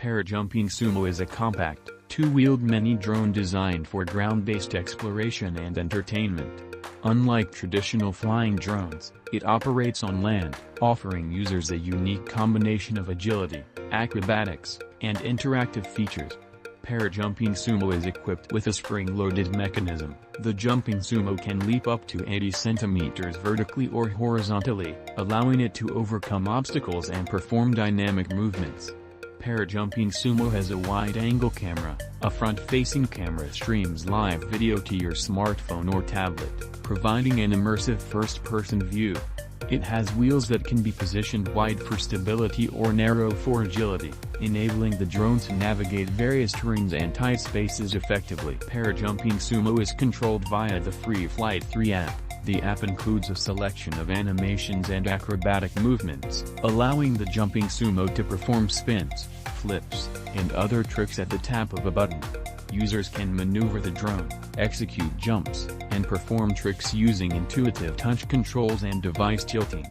Parrot Jumping Sumo is a compact, two-wheeled mini-drone designed for ground-based exploration and entertainment. Unlike traditional flying drones, it operates on land, offering users a unique combination of agility, acrobatics, and interactive features. Parrot Jumping Sumo is equipped with a spring-loaded mechanism. The Jumping Sumo can leap up to 80 centimeters vertically or horizontally, allowing it to overcome obstacles and perform dynamic movements. Parrot Jumping Sumo has a wide-angle camera. A front-facing camera streams live video to your smartphone or tablet, providing an immersive first-person view. It has wheels that can be positioned wide for stability or narrow for agility, enabling the drone to navigate various terrains and tight spaces effectively. Parrot Jumping Sumo is controlled via the Free Flight 3 app. The app includes a selection of animations and acrobatic movements, allowing the Jumping Sumo to perform spins, flips, and other tricks at the tap of a button. Users can maneuver the drone, execute jumps, and perform tricks using intuitive touch controls and device tilting.